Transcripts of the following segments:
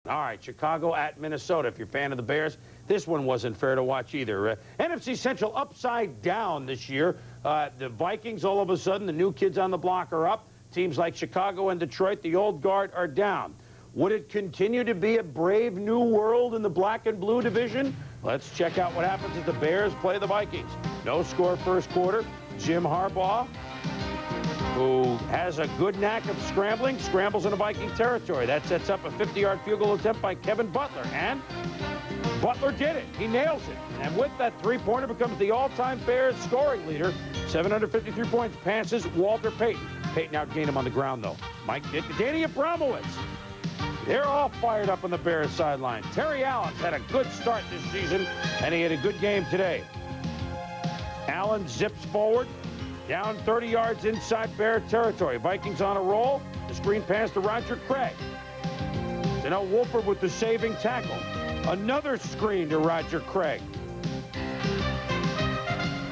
All right, Chicago at Minnesota. If you're a fan of the Bears, this one wasn't fair to watch either. NFC Central upside down this year. The Vikings, all of a sudden, the new kids on the block are up. Teams like Chicago and Detroit, the old guard, are down. Would it continue to be a brave new world in the black and blue division? Let's check out what happens as the Bears play the Vikings. No score first quarter. Jim Harbaugh, who has a good knack of scrambling, scrambles into Viking territory. That sets up a 50-yard field goal attempt by Kevin Butler. And Butler did it. He nails it. And with that three-pointer becomes the all-time Bears scoring leader. 753 points, passes Walter Payton. Payton outgained him on the ground, though. Mike Ditka, Danny Abramowitz. They're all fired up on the Bears sideline. Terry Allen's had a good start this season, and he had a good game today. Allen zips forward, down 30 yards inside Bear territory. Vikings on a roll. The screen pass to Roger Craig. So now Wolford with the saving tackle. Another screen to Roger Craig.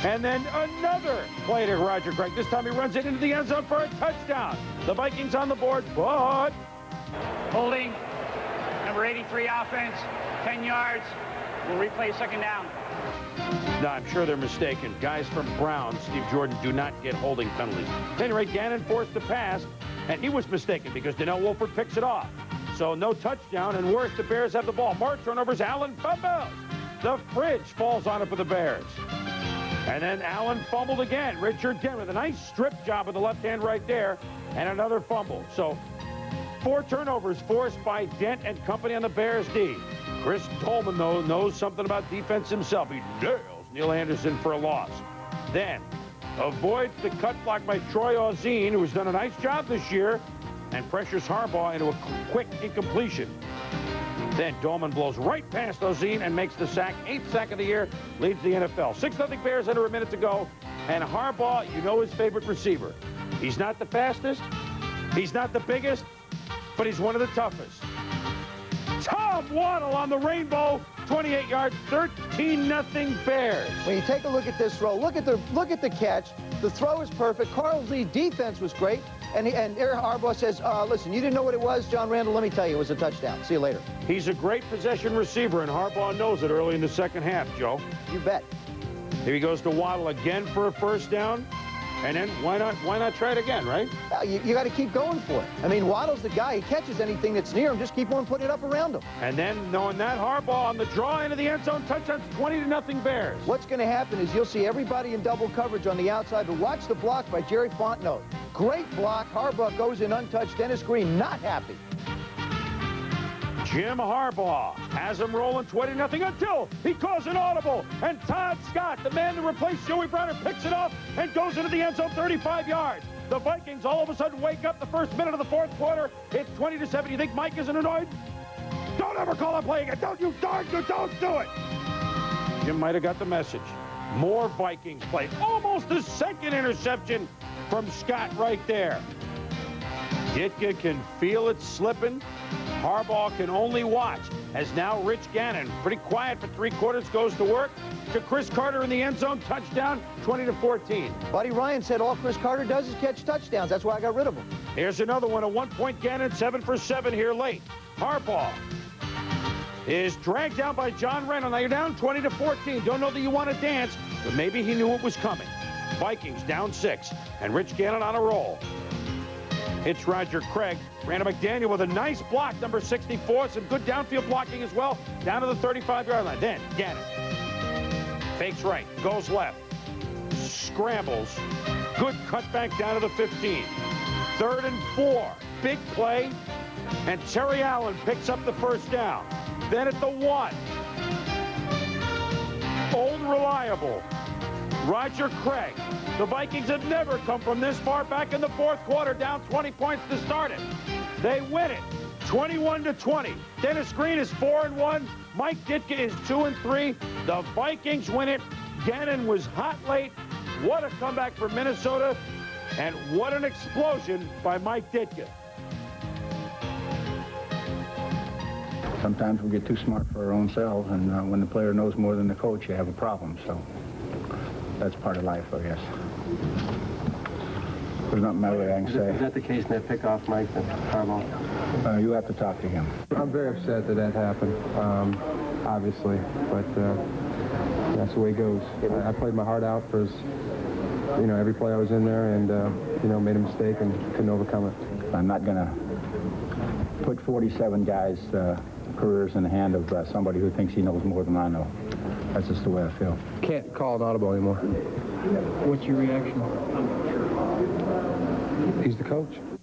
And then another play to Roger Craig. This time he runs it into the end zone for a touchdown. The Vikings on the board, but... Holding, number 83 offense, 10 yards. We'll replay second down. No, I'm sure they're mistaken. Guys from Brown, Steve Jordan, do not get holding penalties. At any rate, Gannon forced the pass, and he was mistaken because Donnell Wolford picks it off. So no touchdown, and worse, the Bears have the ball. More turnovers, Allen fumbles. The fridge falls on it for the Bears. And then Allen fumbled again. Richard Dent with a nice strip job with the left hand right there, and another fumble. So 4 turnovers forced by Dent and company on the Bears D. Chris Tolman, though, knows something about defense himself. He nails Neil Anderson for a loss. Then avoids the cut block by Troy Auzine, who has done a nice job this year, and pressures Harbaugh into a quick incompletion. Then Dolman blows right past Auzine and makes the sack. 8th sack of the year, leads the NFL. 6-0 Bears under a minute to go. And Harbaugh, you know his favorite receiver. He's not the fastest. He's not the biggest. But he's one of the toughest. Tom Waddle on the rainbow, 28 yards, 13-0 Bears. When you take a look at this throw, look at the catch. The throw is perfect. Carl Lee's defense was great. And Eric Harbaugh says, listen, you didn't know what it was, John Randall, let me tell you, it was a touchdown. See you later. He's a great possession receiver, and Harbaugh knows it early in the second half, Joe. You bet. Here he goes to Waddle again for a first down. And then why not try it again, right? You got to keep going for it. I mean, Waddle's the guy. He catches anything that's near him. Just keep on putting it up around him. And then, knowing that, Harbaugh on the draw into the end zone, touchdowns, 20-0 Bears. What's going to happen is you'll see everybody in double coverage on the outside, but watch the block by Jerry Fontenot. Great block. Harbaugh goes in untouched. Dennis Green not happy. Jim Harbaugh has him rolling 20-0 until he calls an audible. And Todd Scott, the man that replaced Joey Browner, picks it off and goes into the end zone 35 yards. The Vikings all of a sudden wake up the first minute of the fourth quarter. It's 20-7. You think Mike isn't annoyed? Don't ever call a play again. Don't you darn you don't do it. Jim might have got the message. More Vikings play. Almost a second interception from Scott right there. Ditka can feel it slipping. Harbaugh can only watch as now Rich Gannon, pretty quiet for 3 quarters, goes to work to Chris Carter in the end zone, touchdown, 20-14. Buddy Ryan said all Chris Carter does is catch touchdowns. That's why I got rid of him. Here's another one, a 1-point Gannon, 7 for 7 here late. Harbaugh is dragged down by John Randall. Now you're down 20-14. Don't know that you want to dance, but maybe he knew it was coming. Vikings down 6, and Rich Gannon on a roll. Hits Roger Craig. Randall McDaniel with a nice block, number 64. Some good downfield blocking as well, down to the 35-yard line. Then Gannon fakes right, goes left, scrambles. Good cutback down to the 15. 3rd and 4. Big play, and Terry Allen picks up the first down. Then at the 1. Old reliable Roger Craig. The Vikings have never come from this far back in the fourth quarter, down 20 points to start it. They win it, 21-20. Dennis Green is 4-1. Mike Ditka is 2-3. The Vikings win it. Gannon was hot late. What a comeback for Minnesota, and what an explosion by Mike Ditka. Sometimes we get too smart for our own selves, and when the player knows more than the coach, you have a problem. So that's part of life, I guess. There's nothing I can say. Is that the case in that pickoff, Mike, that Harbaugh? You have to talk to him. I'm very upset that happened, obviously, but that's the way it goes. I played my heart out for every play I was in there, and made a mistake and couldn't overcome it. I'm not going to put 47 guys' careers in the hand of somebody who thinks he knows more than I know. That's just the way I feel. Can't call an audible anymore. What's your reaction? He's the coach.